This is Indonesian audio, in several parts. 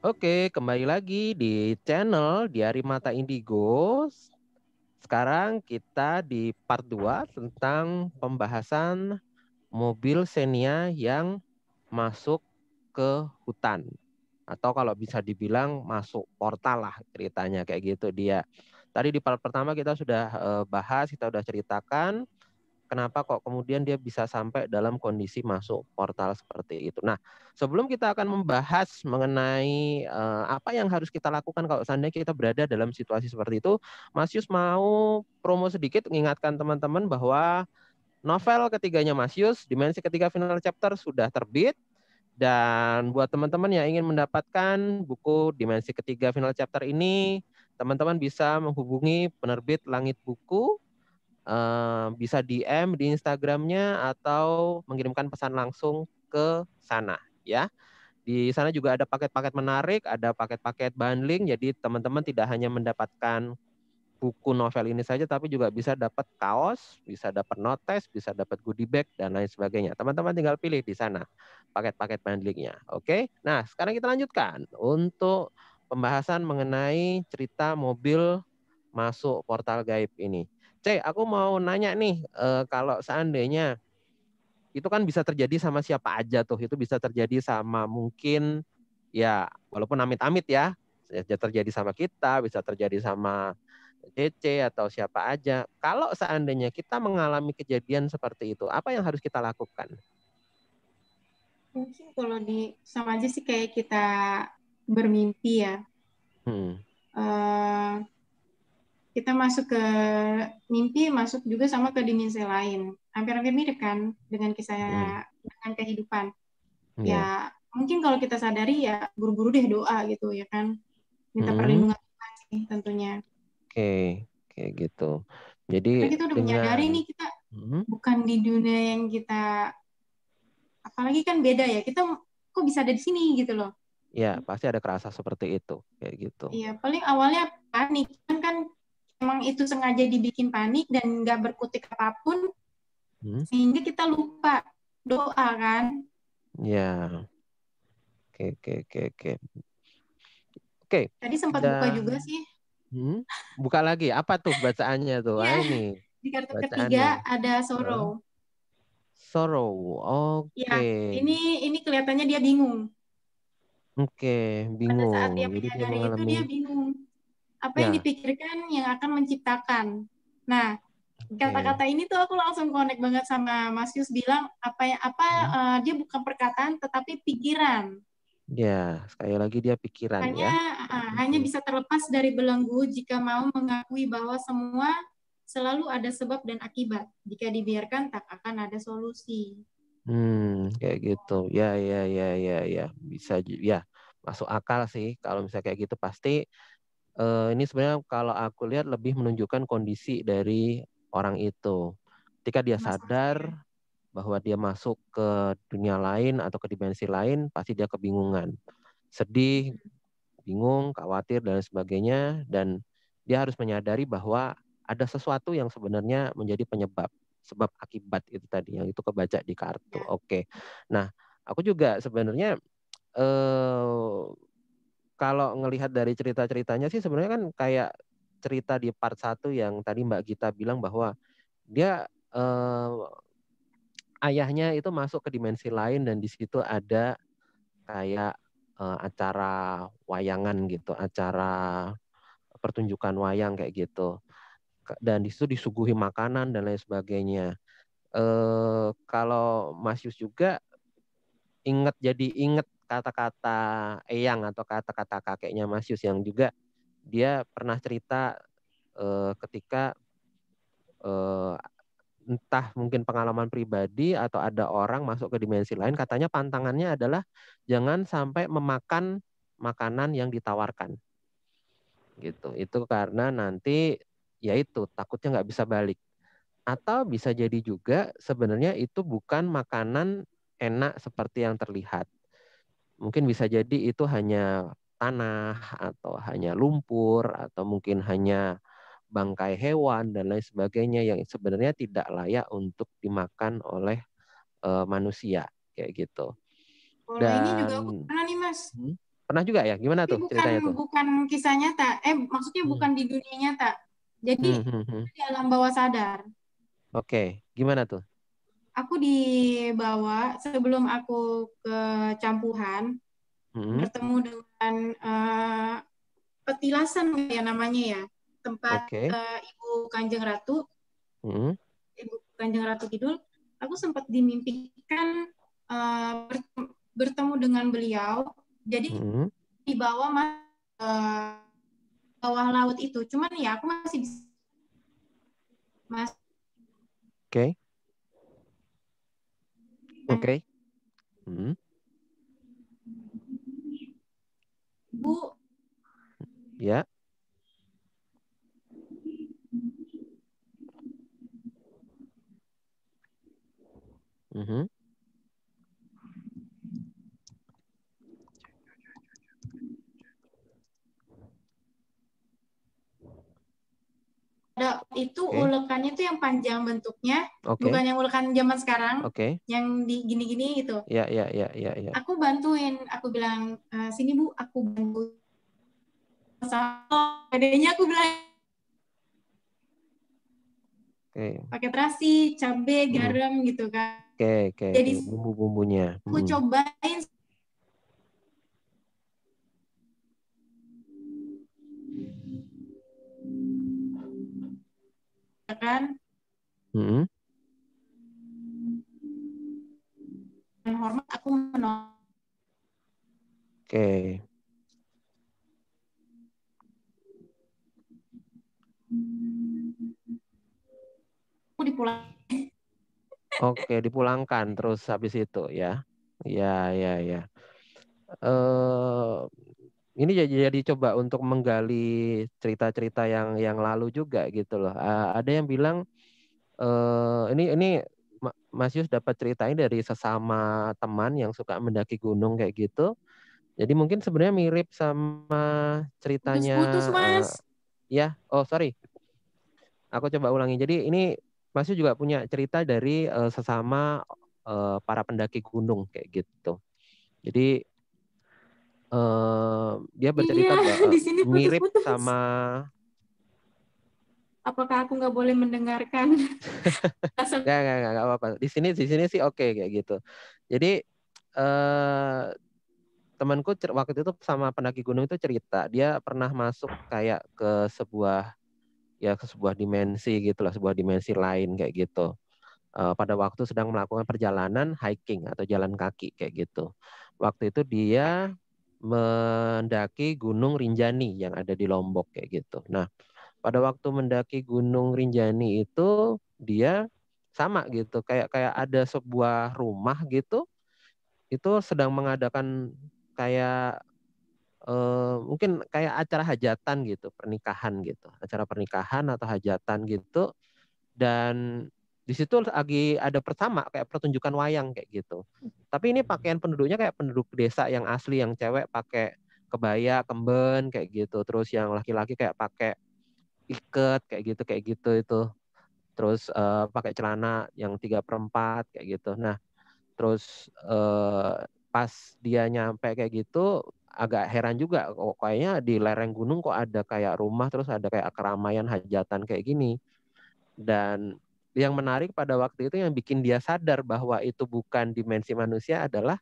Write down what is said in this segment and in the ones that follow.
Oke, kembali lagi di channel Diari Mata Indigo. Sekarang kita di part 2 tentang pembahasan mobil Xenia yang masuk ke hutan. Atau kalau bisa dibilang masuk portal lah ceritanya kayak gitu dia. Tadi di part pertama kita sudah bahas, kita sudah ceritakan kenapa kok kemudian dia bisa sampai dalam kondisi masuk portal seperti itu. Nah, sebelum kita akan membahas mengenai apa yang harus kita lakukan kalau seandainya kita berada dalam situasi seperti itu, Mas Yus mau promo sedikit mengingatkan teman-teman bahwa novel ketiganya Mas Yus, Dimensi Ketiga Final Chapter sudah terbit. Dan buat teman-teman yang ingin mendapatkan buku Dimensi Ketiga Final Chapter ini, teman-teman bisa menghubungi penerbit Langit Buku, bisa DM di Instagramnya atau mengirimkan pesan langsung ke sana ya. Di sana juga ada paket-paket menarik, ada paket-paket bundling, jadi teman-teman tidak hanya mendapatkan buku novel ini saja, tapi juga bisa dapat kaos, bisa dapat notes, bisa dapat goodie bag, dan lain sebagainya. Teman-teman tinggal pilih di sana paket-paket bundlingnya. Oke, nah sekarang kita lanjutkan untuk pembahasan mengenai cerita mobil masuk portal gaib ini. Aku mau nanya nih, kalau seandainya itu kan bisa terjadi sama siapa aja tuh, itu bisa terjadi sama mungkin ya walaupun amit-amit ya, bisa terjadi sama kita, bisa terjadi sama CC atau siapa aja. Kalau seandainya kita mengalami kejadian seperti itu, apa yang harus kita lakukan? Mungkin kalau sama aja sih kayak kita bermimpi ya. Hmm. Eh, kita masuk ke mimpi, masuk juga sama ke dimensi lain. Hampir-hampir mirip kan dengan kisah Hmm. dengan kehidupan. Ya. Ya mungkin kalau kita sadari ya buru-buru deh doa gitu ya kan. Minta Hmm. perlindungan Tuhan sih tentunya. Oke, kayak gitu. Jadi Karena kita udah menyadari dengan nih kita hmm, bukan di dunia yang kita, apalagi kan beda ya. Kita kok bisa ada di sini gitu loh. ya pasti ada kerasa seperti itu, kayak gitu. Iya, paling awalnya panik kan emang itu sengaja dibikin panik dan nggak berkutik apapun Hmm. sehingga kita lupa doa kan. Ya, oke, oke, oke, oke. Oke, Tadi sempat buka dan juga sih. buka lagi. Apa tuh bacaannya tuh? Iya, Ah, ini di kartu ketiga bacaannya. ada Hah? sorrow. Sorrow. Ya, Oke. ini kelihatannya dia bingung. Oke, Pada saat bingung. dia Jadi dia menyadari itu mengalami dia bingung. Apa yang ya, dipikirkan yang akan menciptakan. Nah, oke. kata-kata ini tuh aku langsung connect banget sama Mas Yus bilang Hmm. dia bukan perkataan tetapi pikiran. Ya, sekali lagi dia pikiran Hanya ya. hanya Oke. bisa terlepas dari belenggu jika mau mengakui bahwa semua selalu ada sebab dan akibat. Jika dibiarkan tak akan ada solusi. Kayak gitu. Ya, ya, ya, ya, ya. Bisa ya, masuk akal sih kalau misalnya kayak gitu pasti ini sebenarnya kalau aku lihat lebih menunjukkan kondisi dari orang itu. Ketika dia Masa-masa sadar ya. bahwa dia masuk ke dunia lain atau ke dimensi lain, pasti dia kebingungan, sedih, bingung, khawatir dan sebagainya, dan dia harus menyadari bahwa ada sesuatu yang sebenarnya menjadi penyebab, sebab akibat itu tadi yang itu kebaca di kartu. Ya. Oke. Nah, aku juga sebenarnya eh kalau ngelihat dari cerita-ceritanya sih sebenarnya kan kayak cerita di part satu yang tadi Mbak Gita bilang bahwa dia ayahnya itu masuk ke dimensi lain dan di situ ada kayak acara wayangan gitu, acara pertunjukan wayang kayak gitu. Dan di situ disuguhi makanan dan lain sebagainya. Kalau Mas Yus juga inget kata-kata Eyang atau kata-kata kakeknya Mas Yus yang juga dia pernah cerita ketika eh, entah mungkin pengalaman pribadi atau ada orang masuk ke dimensi lain, katanya pantangannya adalah jangan sampai memakan makanan yang ditawarkan gitu. Itu karena nanti ya itu takutnya nggak bisa balik. Atau bisa jadi juga sebenarnya itu bukan makanan enak seperti yang terlihat. Mungkin bisa jadi itu hanya tanah atau hanya lumpur atau mungkin hanya bangkai hewan dan lain sebagainya yang sebenarnya tidak layak untuk dimakan oleh manusia kayak gitu. Kalau ini juga aku Dan pernah nih Mas. hmm, Pernah juga ya? Gimana Tapi tuh ceritanya tuh? bukan kisah nyata. Maksudnya Hmm. bukan di dunia nyata. Jadi Hmm. di alam bawah sadar. Oke, gimana tuh? Aku dibawa sebelum aku ke Campuhan, Hmm. bertemu dengan petilasan ya namanya ya, tempat Oke. Ibu Kanjeng Ratu, Hmm. Ibu Kanjeng Ratu Kidul. Aku sempat dimimpikan bertemu dengan beliau. Jadi Hmm. di bawah bawah laut itu. Cuman ya aku masih bisa Oke. Oke. Hmm. Bu, Ya. Hmm. ada itu Oke. ulekannya itu yang panjang bentuknya, Oke. bukan yang ulekan zaman sekarang, Oke. yang di gini-gini gitu. Ya, ya, ya, ya, ya. Aku bantuin, aku bilang sini Bu, aku bantu. Adanya aku bilang Oke. pakai terasi, cabai, Hmm. garam gitu kan. Oke, oke, oke. Jadi Bumbu-bumbunya. aku Hmm. cobain kan, Hmm. dengan hormat aku menolak. Oke. Aku dipulang. Oke, dipulangkan terus habis itu ya. Ya, ya, ya. Eh, ini jadi coba untuk menggali cerita-cerita yang lalu juga gitu loh. Ada yang bilang ini Mas Yus dapat ceritain dari sesama teman yang suka mendaki gunung kayak gitu. Jadi mungkin sebenarnya mirip sama ceritanya Putus-putus, eh, Mas. ya. Oh, sorry. Aku coba ulangi. Jadi ini Mas Yus juga punya cerita dari sesama para pendaki gunung kayak gitu. Jadi dia Iya, bercerita di sini mirip putus-putus. sama Apakah aku nggak boleh mendengarkan? nggak apa-apa. Di sini sih oke kayak gitu. Jadi eh, temanku waktu itu sama pendaki gunung itu cerita dia pernah masuk kayak ke sebuah dimensi gitu lah, sebuah dimensi lain kayak gitu. Pada waktu sedang melakukan perjalanan hiking atau jalan kaki kayak gitu. Waktu itu dia mendaki Gunung Rinjani yang ada di Lombok kayak gitu. Nah, pada waktu mendaki Gunung Rinjani itu dia sama gitu, kayak kayak ada sebuah rumah gitu, itu sedang mengadakan kayak mungkin kayak acara hajatan gitu, pernikahan gitu, acara pernikahan atau hajatan gitu, dan di situ lagi ada pertama kayak pertunjukan wayang kayak gitu. Tapi ini pakaian penduduknya kayak penduduk desa yang asli, yang cewek pakai kebaya, kemben kayak gitu, terus yang laki-laki kayak pakai iket kayak gitu itu, terus pakai celana yang 3/4 kayak gitu. Nah, terus pas dia nyampe kayak gitu agak heran juga, kok kayaknya di lereng gunung kok ada kayak rumah, terus ada kayak keramaian hajatan kayak gini. Dan yang menarik pada waktu itu yang bikin dia sadar bahwa itu bukan dimensi manusia adalah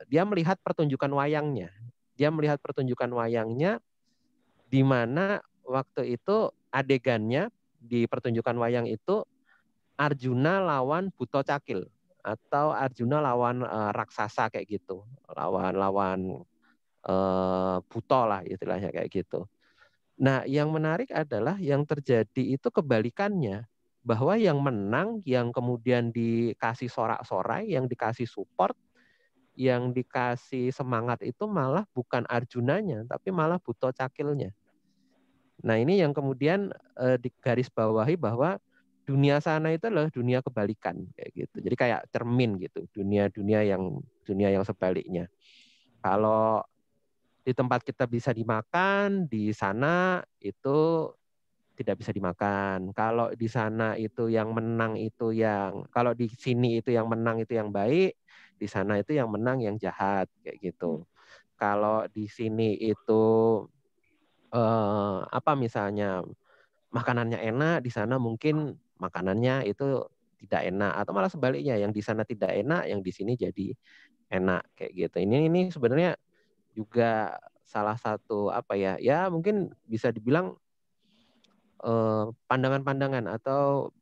dia melihat pertunjukan wayangnya. Dia melihat pertunjukan wayangnya di mana waktu itu adegannya di pertunjukan wayang itu Arjuna lawan Buto Cakil atau Arjuna lawan raksasa kayak gitu, lawan Buto lah istilahnya kayak gitu. Nah, yang menarik adalah yang terjadi itu kebalikannya, bahwa yang menang, yang kemudian dikasih sorak-sorai, yang dikasih support, yang dikasih semangat itu malah bukan Arjunanya, tapi malah Buto Cakilnya. Nah, ini yang kemudian digarisbawahi bahwa dunia sana itu adalah dunia kebalikan kayak gitu. Jadi kayak cermin gitu, dunia yang sebaliknya. Kalau di tempat kita bisa dimakan, di sana itu tidak bisa dimakan. Kalau di sana itu yang menang itu yang, kalau di sini itu yang menang itu yang baik, di sana itu yang menang yang jahat kayak gitu. kalau di sini itu apa misalnya makanannya enak, di sana mungkin makanannya itu tidak enak, atau malah sebaliknya, yang di sana tidak enak, yang di sini jadi enak kayak gitu. Ini sebenarnya juga salah satu apa ya? Ya mungkin bisa dibilang pandangan-pandangan atau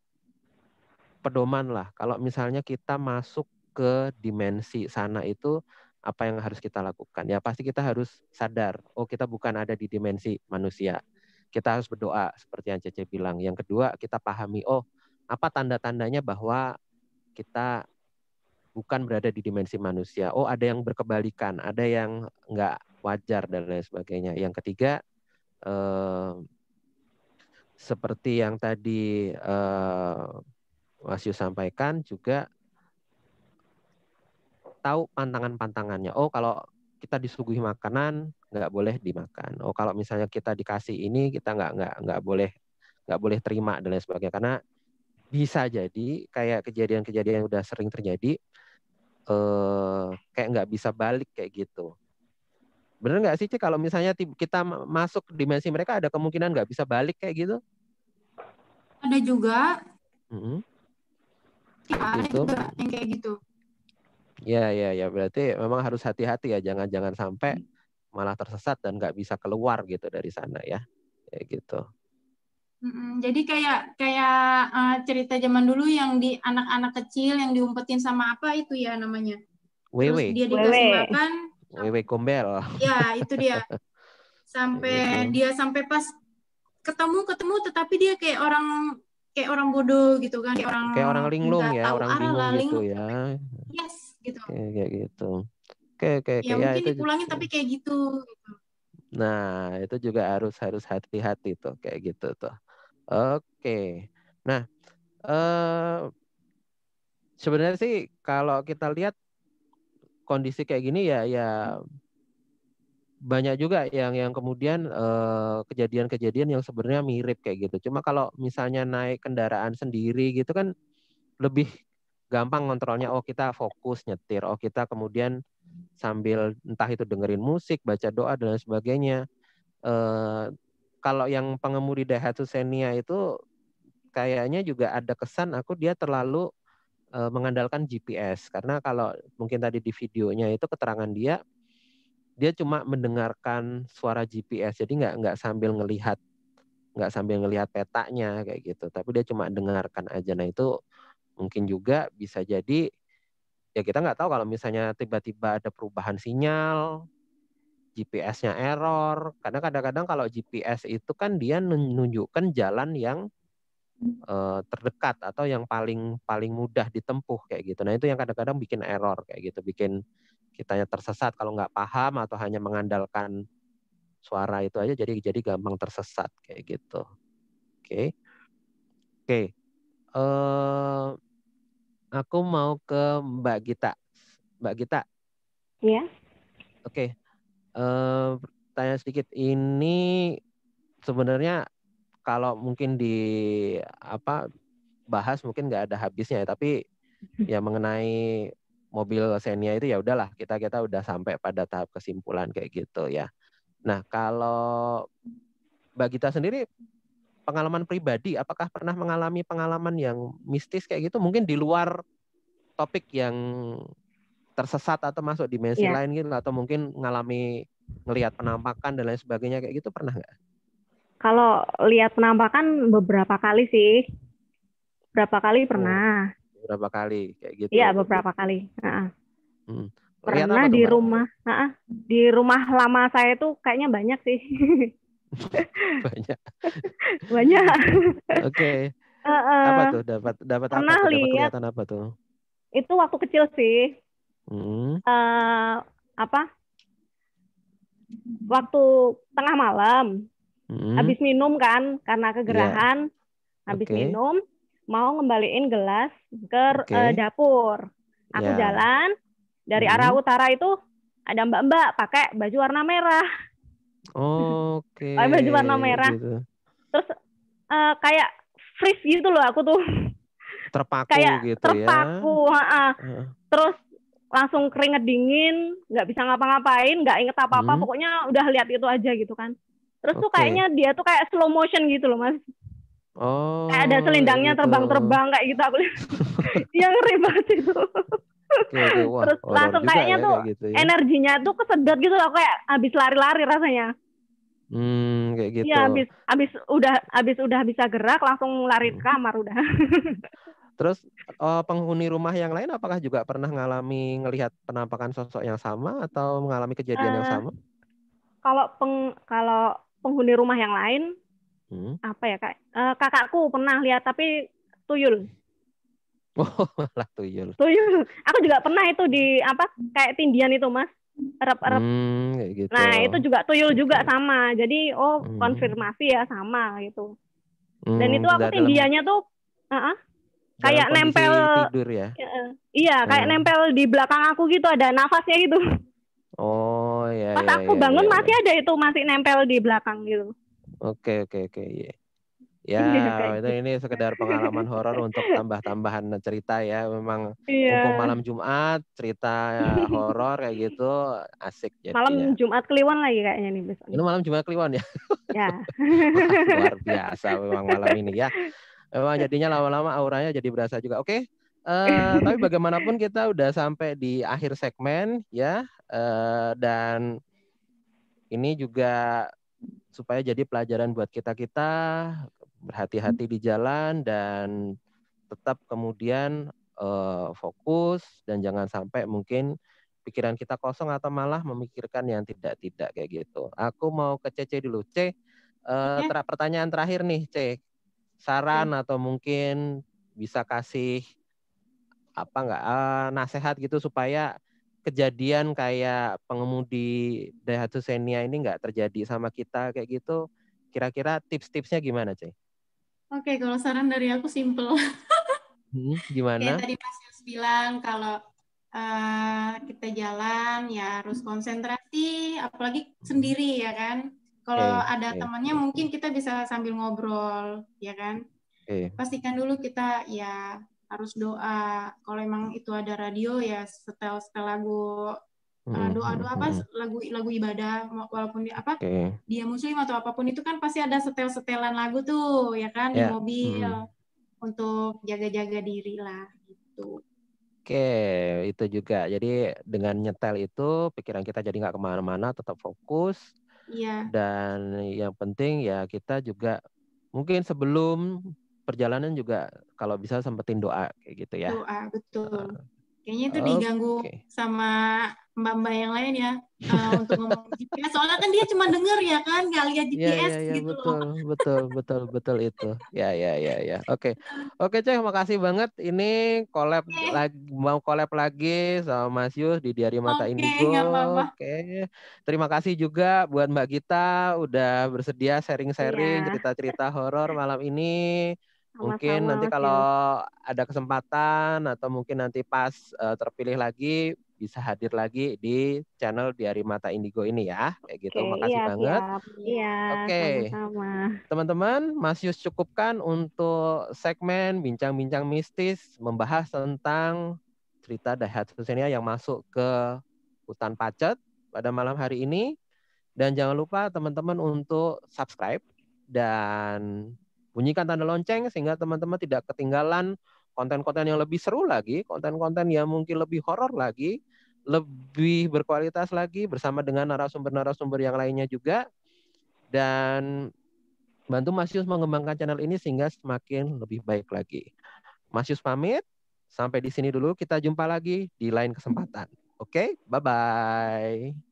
pedoman lah. Kalau misalnya kita masuk ke dimensi sana itu apa yang harus kita lakukan? Ya pasti kita harus sadar, oh kita bukan ada di dimensi manusia. Kita harus berdoa seperti yang Cece bilang. Yang kedua, kita pahami, oh apa tanda-tandanya bahwa kita bukan berada di dimensi manusia. Oh ada yang berkebalikan, ada yang nggak wajar dan lain sebagainya. Yang ketiga, seperti yang tadi Mas Yu sampaikan juga, tahu pantangan-pantangannya. Oh kalau kita disuguhi makanan nggak boleh dimakan. Oh kalau misalnya kita dikasih ini kita nggak boleh terima dan lain sebagainya. Karena bisa jadi kayak kejadian-kejadian yang udah sering terjadi, kayak nggak bisa balik kayak gitu. Bener nggak sih Ci kalau misalnya kita masuk ke dimensi mereka ada kemungkinan nggak bisa balik kayak gitu? Ada juga. Ada Gitu. juga yang kayak gitu. Ya berarti memang harus hati-hati ya, jangan sampai malah tersesat dan nggak bisa keluar gitu dari sana ya, kayak gitu. Jadi kayak cerita zaman dulu yang di anak-anak kecil yang diumpetin sama apa itu ya namanya. Terus Wewe. dia dikasih makan. Wewe gombel. Ya itu dia. Sampai Gitu. dia sampai pas ketemu tetapi dia kayak orang bodoh gitu kan, Kayak orang linglung nggak ya, tahu orang arah bingung lah, gitu linglung. ya. Yes gitu. Kayak gitu. Oke Ya ya mungkin itu. dipulangin tapi kayak gitu. Nah, itu juga harus hati-hati tuh kayak gitu tuh. Oke. Nah, sebenarnya sih kalau kita lihat kondisi kayak gini ya banyak juga yang kemudian kejadian-kejadian yang sebenarnya mirip kayak gitu. Cuma kalau misalnya naik kendaraan sendiri gitu kan lebih gampang kontrolnya. Oh kita fokus nyetir. Oh kita kemudian sambil entah itu dengerin musik, baca doa dan lain sebagainya. Kalau yang pengemudi Daihatsu Xenia itu kayaknya juga ada kesan dia terlalu mengandalkan GPS. Karena kalau mungkin tadi di videonya itu keterangan dia cuma mendengarkan suara GPS, jadi nggak sambil ngelihat petanya kayak gitu, tapi dia cuma dengarkan aja. Nah itu mungkin juga bisa jadi ya kita nggak tahu kalau misalnya tiba-tiba ada perubahan sinyal, GPS-nya error, karena kadang-kadang kalau GPS itu kan dia menunjukkan jalan yang terdekat atau yang paling mudah ditempuh kayak gitu. Nah itu yang kadang-kadang bikin error kayak gitu, bikin kitanya tersesat kalau nggak paham atau hanya mengandalkan suara itu aja, jadi gampang tersesat kayak gitu. Oke. Aku mau ke Mbak Gita. Mbak Gita. Iya. Oke. Tanya sedikit. Ini sebenarnya kalau mungkin bahas mungkin nggak ada habisnya ya, tapi ya mengenai mobil Xenia itu ya udahlah kita udah sampai pada tahap kesimpulan kayak gitu ya. Nah, kalau Mbak Gita sendiri pengalaman pribadi, apakah pernah mengalami pengalaman yang mistis kayak gitu? Mungkin di luar topik yang tersesat atau masuk dimensi lain gitu, atau mungkin ngelihat penampakan dan lain sebagainya kayak gitu, pernah nggak? Kalau lihat penampakan beberapa kali sih. Berapa kali pernah. Beberapa kali kayak gitu. Iya, beberapa kali. Pernah di rumah. Di rumah lama saya tuh kayaknya banyak sih. Banyak. Oke. Apa tuh? Dapat apa tuh? Dapat kelihatan apa tuh? Itu waktu kecil sih. Waktu tengah malam. Habis minum kan, karena kegerahan. Habis minum, mau ngembaliin gelas ke dapur. Aku jalan, dari arah utara itu ada mbak-mbak pakai baju warna merah. Oke. Baju warna merah. Gitu. Terus kayak freeze gitu loh aku tuh. Terpaku kayak gitu terpaku, ya. Terus langsung keringet dingin, nggak bisa ngapa-ngapain, nggak inget apa-apa, pokoknya udah lihat itu aja gitu kan. Terus tuh kayaknya dia tuh kayak slow motion gitu loh, Mas. Oh. Kayak ada selendangnya gitu. terbang-terbang kayak gitu aku lihat. Iya, ngeri banget itu. Okay. Wah, terus langsung kayaknya ya, tuh kayak gitu, ya. Energinya tuh kesedot gitu loh, kayak habis lari-lari rasanya. Kayak gitu. Iya, habis udah bisa gerak langsung lari ke kamar udah. Terus penghuni rumah yang lain apakah juga pernah ngelihat penampakan sosok yang sama atau mengalami kejadian yang sama? Kalau penghuni rumah yang lain, apa ya, kakakku pernah lihat tapi tuyul. Oh, malah tuyul. Tuyul. Aku juga pernah itu di kayak tindian itu, Mas. Erep-erep. Kayak gitu. Nah, itu juga tuyul juga sama. Jadi konfirmasi ya sama gitu. Dan itu aku tindiannya tuh kayak nempel tidur ya. Iya, kayak nempel di belakang aku gitu, ada nafasnya gitu. Oh, ya. Pas aku bangun masih ada itu, masih nempel di belakang gitu. Oke. Ya, ini sekedar pengalaman horor untuk tambah-tambahan cerita ya. Memang mumpung malam Jumat, cerita horor kayak gitu asik jadinya. Malam Jumat Kliwon lagi kayaknya nih besok. Ini malam Jumat Kliwon ya? Ya. Luar biasa memang malam ini ya. Memang jadinya lama-lama auranya jadi berasa juga. Oke. Tapi bagaimanapun kita udah sampai di akhir segmen ya. Dan ini juga supaya jadi pelajaran buat kita berhati-hati di jalan dan tetap kemudian fokus dan jangan sampai mungkin pikiran kita kosong atau malah memikirkan yang tidak kayak gitu. Aku mau ke Cece dulu. Pertanyaan terakhir nih, Ce. Saran atau mungkin bisa kasih nasihat gitu supaya kejadian kayak pengemudi Daihatsu Xenia ini nggak terjadi sama kita kayak gitu. Kira-kira tips-tipsnya gimana, Ce? Oke, kalau saran dari aku simple. Gimana? Kayak tadi Mas Yus bilang, kalau kita jalan ya harus konsentrasi, apalagi sendiri ya kan. Kalau ada temannya mungkin kita bisa sambil ngobrol, ya kan. Pastikan dulu kita ya harus doa. Kalau emang itu ada radio ya setel lagu. Doa-doa lagu ibadah, walaupun dia muslim atau apapun itu kan pasti ada setelan lagu tuh ya kan di mobil untuk jaga-jaga diri lah gitu. Oke, itu juga. Jadi dengan nyetel itu pikiran kita jadi nggak kemana-mana, tetap fokus. Iya. Dan yang penting ya kita juga mungkin sebelum perjalanan juga kalau bisa sempetin doa kayak gitu ya. Doa, betul. Kayaknya itu diganggu sama mbak-mbak yang lain ya untuk ngomong GPS. Soalnya kan dia cuma denger ya kan, nggak lihat GPS gitu loh. Betul itu. Ya. Oke, Cek, makasih banget. Ini mau collab lagi sama Mas Yus di Diari Mata Indigo. Oke. Terima kasih juga buat Mbak Gita udah bersedia sharing-sharing cerita-cerita horor malam ini. Mungkin nanti kalau ada kesempatan atau mungkin nanti pas terpilih lagi bisa hadir lagi di channel Diari Mata Indigo ini ya. Kayak gitu. Makasih banget. Iya, sama-sama. Teman-teman, Mas Yus cukupkan untuk segmen bincang-bincang mistis membahas tentang cerita Daihatsu Xenia yang masuk ke hutan Pacet pada malam hari ini. Dan jangan lupa teman-teman untuk subscribe dan bunyikan tanda lonceng sehingga teman-teman tidak ketinggalan konten-konten yang lebih seru lagi, konten-konten yang mungkin lebih horor lagi, lebih berkualitas lagi bersama dengan narasumber-narasumber yang lainnya juga. Dan bantu Mas Yus mengembangkan channel ini sehingga semakin lebih baik lagi. Mas Yus pamit, sampai di sini dulu, kita jumpa lagi di lain kesempatan. Oke, bye-bye.